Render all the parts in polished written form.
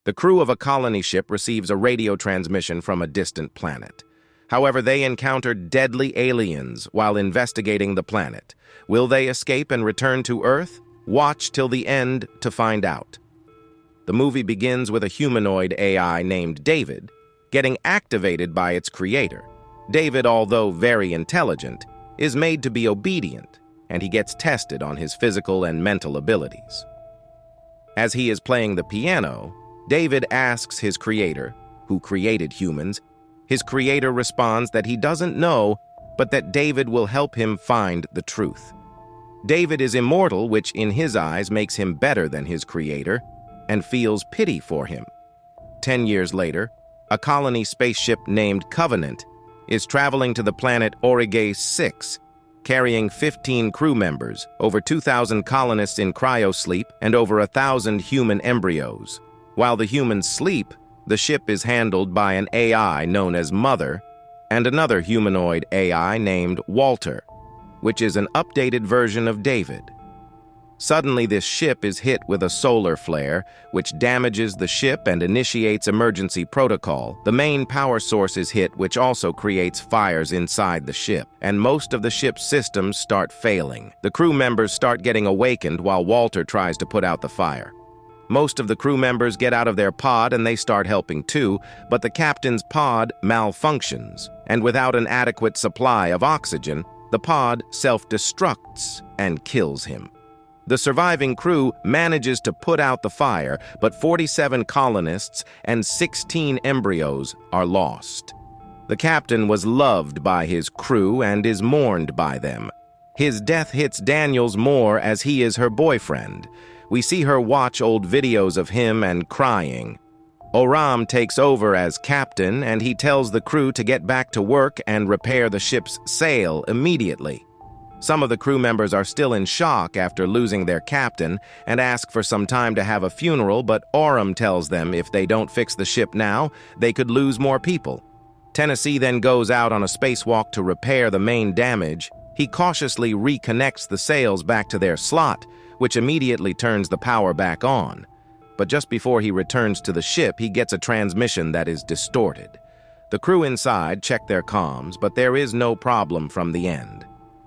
The crew of a colony ship receives a radio transmission from a distant planet. However, they encounter deadly aliens while investigating the planet. Will they escape and return to Earth? Watch till the end to find out. The movie begins with a humanoid AI named David getting activated by its creator. David, although very intelligent, is made to be obedient, and he gets tested on his physical and mental abilities. As he is playing the piano, David asks his creator, who created humans. His creator responds that he doesn't know, but that David will help him find the truth. David is immortal, which in his eyes makes him better than his creator, and feels pity for him. 10 years later, a colony spaceship named Covenant is traveling to the planet Origay 6, carrying 15 crew members, over 2,000 colonists in cryosleep, and over 1,000 human embryos. While the humans sleep, the ship is handled by an AI known as Mother and another humanoid AI named Walter, which is an updated version of David. Suddenly, this ship is hit with a solar flare, which damages the ship and initiates emergency protocol. The main power source is hit, which also creates fires inside the ship, and most of the ship's systems start failing. The crew members start getting awakened while Walter tries to put out the fire. Most of the crew members get out of their pod and they start helping too, but the captain's pod malfunctions, and without an adequate supply of oxygen, the pod self-destructs and kills him. The surviving crew manages to put out the fire, but 47 colonists and 16 embryos are lost. The captain was loved by his crew and is mourned by them. His death hits Daniels more as he is her boyfriend. We see her watch old videos of him and crying. Oram takes over as captain, and he tells the crew to get back to work and repair the ship's sail immediately. Some of the crew members are still in shock after losing their captain and ask for some time to have a funeral, but Oram tells them if they don't fix the ship now, they could lose more people. Tennessee then goes out on a spacewalk to repair the main damage. He cautiously reconnects the sails back to their slot, which immediately turns the power back on. But just before he returns to the ship, he gets a transmission that is distorted. The crew inside check their comms, but there is no problem from the end.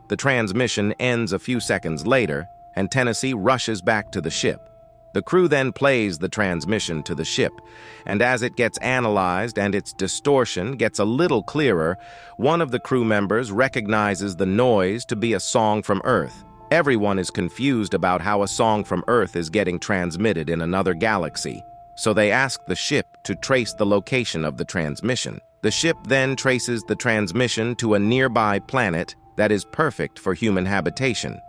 The transmission ends a few seconds later, and Tennessee rushes back to the ship. The crew then plays the transmission to the ship, and as it gets analyzed and its distortion gets a little clearer, one of the crew members recognizes the noise to be a song from Earth. Everyone is confused about how a song from Earth is getting transmitted in another galaxy, so they ask the ship to trace the location of the transmission. The ship then traces the transmission to a nearby planet that is perfect for human habitation.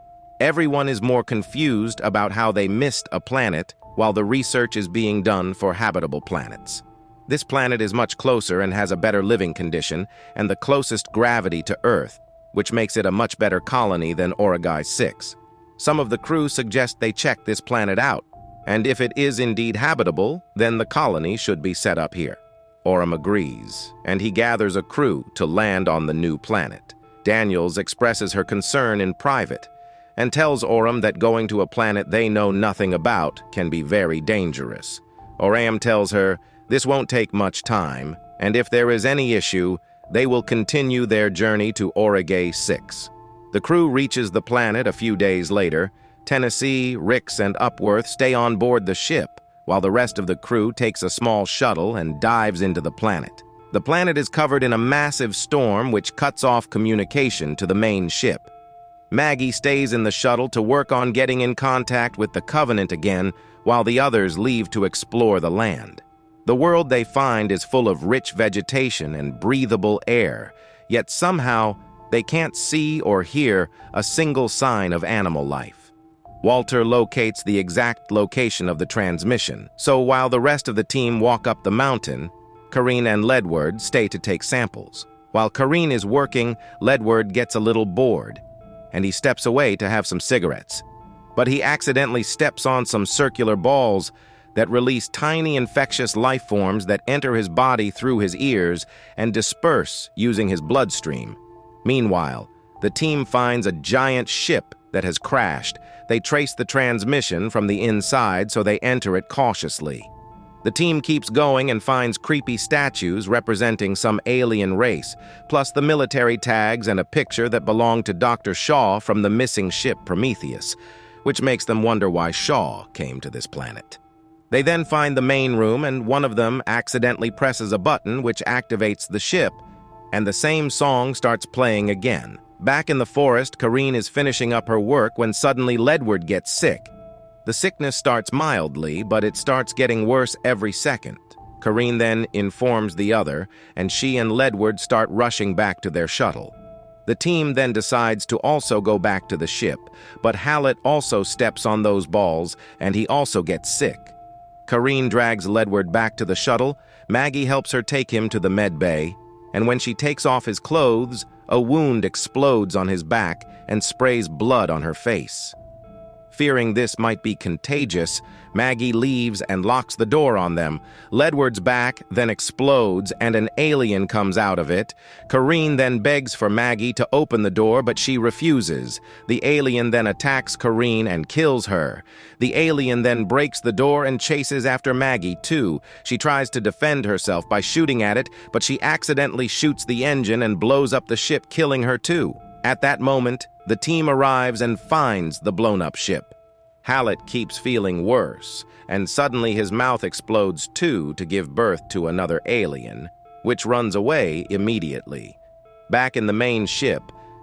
Everyone is more confused about how they missed a planet while the research is being done for habitable planets. This planet is much closer and has a better living condition and the closest gravity to Earth, which makes it a much better colony than Origay 6. Some of the crew suggest they check this planet out, and if it is indeed habitable, then the colony should be set up here. Oram agrees, and he gathers a crew to land on the new planet. Daniels expresses her concern in private and tells Oram that going to a planet they know nothing about can be very dangerous. Oram tells her this won't take much time, and if there is any issue, they will continue their journey to Origay 6. The crew reaches the planet a few days later. Tennessee, Ricks, and Upworth stay on board the ship, while the rest of the crew takes a small shuttle and dives into the planet. The planet is covered in a massive storm which cuts off communication to the main ship. Maggie stays in the shuttle to work on getting in contact with the Covenant again, while the others leave to explore the land. The world they find is full of rich vegetation and breathable air, yet somehow they can't see or hear a single sign of animal life. Walter locates the exact location of the transmission, so while the rest of the team walk up the mountain, Karine and Ledward stay to take samples. While Karine is working, Ledward gets a little bored, and he steps away to have some cigarettes. But he accidentally steps on some circular balls that release tiny infectious life forms that enter his body through his ears and disperse using his bloodstream. Meanwhile, the team finds a giant ship that has crashed. They trace the transmission from the inside, so they enter it cautiously. The team keeps going and finds creepy statues representing some alien race, plus the military tags and a picture that belonged to Dr. Shaw from the missing ship Prometheus, which makes them wonder why Shaw came to this planet. They then find the main room, and one of them accidentally presses a button which activates the ship, and the same song starts playing again. Back in the forest, Karine is finishing up her work when suddenly Ledward gets sick. The sickness starts mildly, but it starts getting worse every second. Karine then informs the other, and she and Ledward start rushing back to their shuttle. The team then decides to also go back to the ship, but Hallett also steps on those balls, and he also gets sick. Karine drags Ledward back to the shuttle, Maggie helps her take him to the med bay, and when she takes off his clothes, a wound explodes on his back and sprays blood on her face. Fearing this might be contagious, Maggie leaves and locks the door on them. Ledward's back then explodes and an alien comes out of it. Karine then begs for Maggie to open the door, but she refuses. The alien then attacks Karine and kills her. The alien then breaks the door and chases after Maggie, too. She tries to defend herself by shooting at it, but she accidentally shoots the engine and blows up the ship, killing her, too. At that moment, the team arrives and finds the blown-up ship. Hallett keeps feeling worse, and suddenly his mouth explodes too to give birth to another alien, which runs away immediately. Back in the main ship,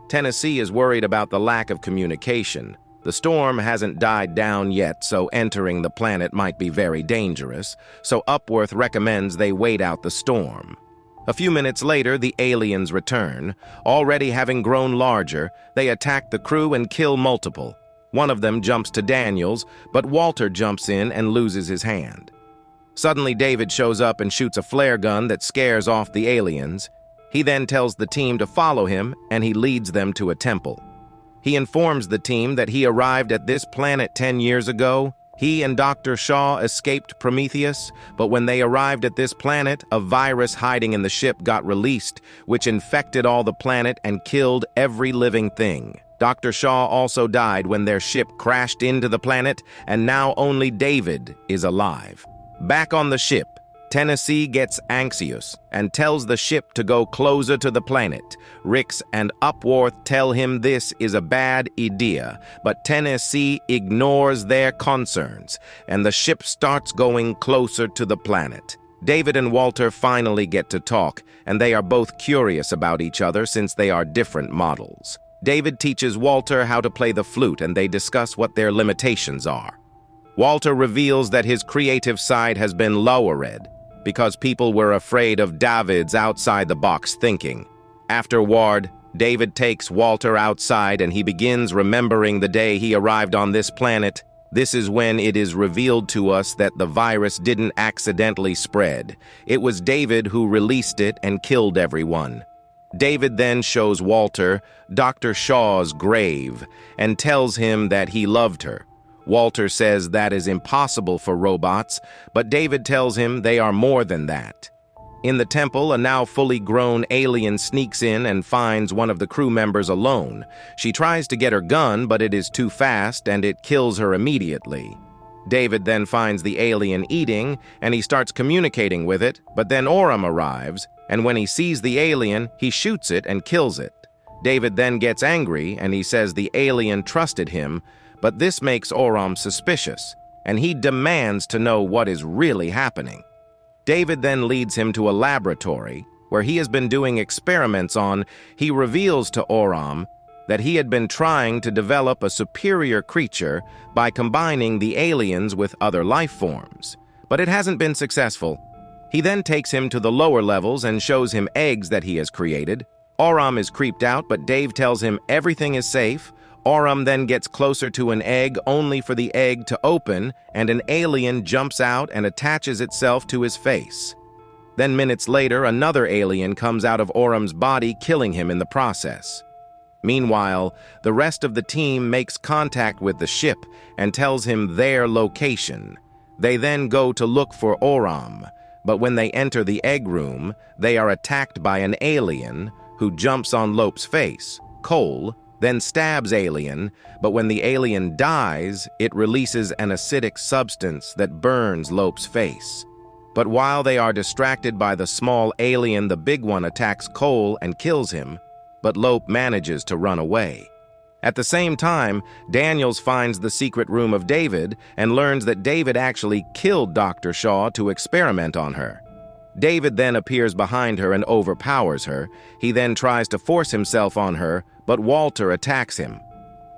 Tennessee is worried about the lack of communication. The storm hasn't died down yet, so entering the planet might be very dangerous, so Upworth recommends they wait out the storm. A few minutes later, the aliens return. Already having grown larger, they attack the crew and kill multiple. One of them jumps to Daniels, but Walter jumps in and loses his hand. Suddenly, David shows up and shoots a flare gun that scares off the aliens. He then tells the team to follow him, and he leads them to a temple. He informs the team that he arrived at this planet 10 years ago. He and Dr. Shaw escaped Prometheus, but when they arrived at this planet, a virus hiding in the ship got released, which infected all the planet and killed every living thing. Dr. Shaw also died when their ship crashed into the planet, and now only David is alive. Back on the ship, Tennessee gets anxious and tells the ship to go closer to the planet. Rix and Upworth tell him this is a bad idea, but Tennessee ignores their concerns, and the ship starts going closer to the planet. David and Walter finally get to talk, and they are both curious about each other since they are different models. David teaches Walter how to play the flute, and they discuss what their limitations are. Walter reveals that his creative side has been lowered because people were afraid of David's outside-the-box thinking. Afterward, David takes Walter outside and he begins remembering the day he arrived on this planet. This is when it is revealed to us that the virus didn't accidentally spread. It was David who released it and killed everyone. David then shows Walter Dr. Shaw's grave and tells him that he loved her. Walter says that is impossible for robots, but David tells him they are more than that. In the temple, a now fully grown alien sneaks in and finds one of the crew members alone. She tries to get her gun, but it is too fast and it kills her immediately. David then finds the alien eating, and he starts communicating with it, but then Oram arrives, and when he sees the alien, he shoots it and kills it. David then gets angry, and he says the alien trusted him, but this makes Oram suspicious, and he demands to know what is really happening. David then leads him to a laboratory where he has been doing experiments on. He reveals to Oram that he had been trying to develop a superior creature by combining the aliens with other life forms, but it hasn't been successful. He then takes him to the lower levels and shows him eggs that he has created. Oram is creeped out, but Dave tells him everything is safe. Oram then gets closer to an egg only for the egg to open, and an alien jumps out and attaches itself to his face. Then minutes later, another alien comes out of Oram's body, killing him in the process. Meanwhile, the rest of the team makes contact with the ship and tells him their location. They then go to look for Oram, but when they enter the egg room, they are attacked by an alien who jumps on Lope's face, Cole, then stabs alien, but when the alien dies, it releases an acidic substance that burns Lope's face. But while they are distracted by the small alien, the big one attacks Cole and kills him, but Lope manages to run away. At the same time, Daniels finds the secret room of David and learns that David actually killed Dr. Shaw to experiment on her. David then appears behind her and overpowers her. He then tries to force himself on her, but Walter attacks him.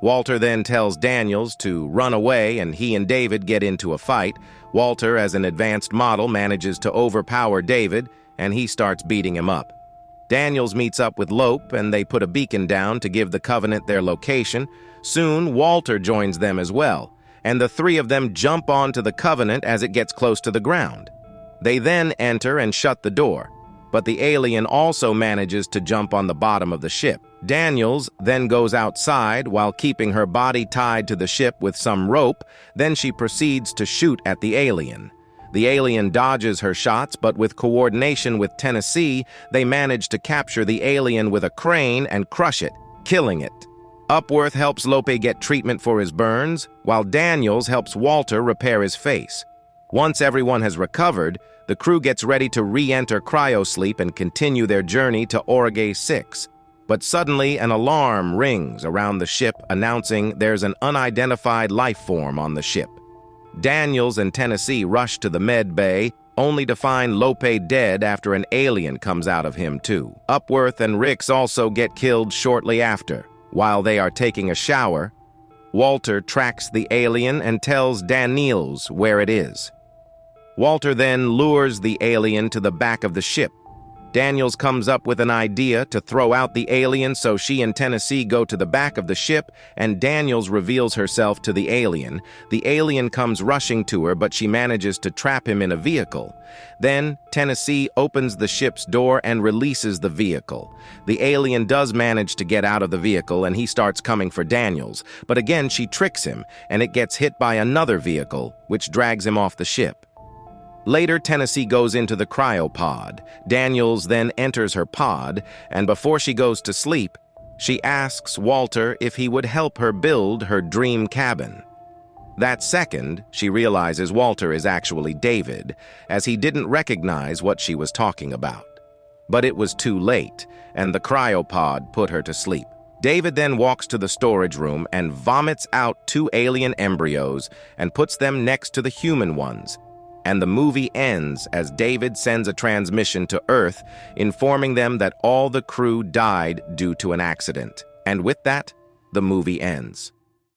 Walter then tells Daniels to run away, and he and David get into a fight. Walter, as an advanced model, manages to overpower David, and he starts beating him up. Daniels meets up with Lope, and they put a beacon down to give the Covenant their location. Soon, Walter joins them as well, and the three of them jump onto the Covenant as it gets close to the ground. They then enter and shut the door, but the alien also manages to jump on the bottom of the ship. Daniels then goes outside while keeping her body tied to the ship with some rope. Then she proceeds to shoot at the alien. The alien dodges her shots, but with coordination with Tennessee, they manage to capture the alien with a crane and crush it, killing it. Upworth helps Lope get treatment for his burns, while Daniels helps Walter repair his face. Once everyone has recovered, the crew gets ready to re-enter cryosleep and continue their journey to Orgay 6. But suddenly an alarm rings around the ship announcing there's an unidentified life form on the ship. Daniels and Tennessee rush to the med bay, only to find Lope dead after an alien comes out of him too. Upworth and Ricks also get killed shortly after. While they are taking a shower, Walter tracks the alien and tells Daniels where it is. Walter then lures the alien to the back of the ship. Daniels comes up with an idea to throw out the alien, so she and Tennessee go to the back of the ship, and Daniels reveals herself to the alien. The alien comes rushing to her, but she manages to trap him in a vehicle. Then Tennessee opens the ship's door and releases the vehicle. The alien does manage to get out of the vehicle, and he starts coming for Daniels. But again, she tricks him, and it gets hit by another vehicle, which drags him off the ship. Later, Tennessee goes into the cryopod. Daniels then enters her pod, and before she goes to sleep, she asks Walter if he would help her build her dream cabin. That second, she realizes Walter is actually David, as he didn't recognize what she was talking about. But it was too late, and the cryopod put her to sleep. David then walks to the storage room and vomits out 2 alien embryos and puts them next to the human ones. And the movie ends as David sends a transmission to Earth informing them that all the crew died due to an accident. And with that, the movie ends.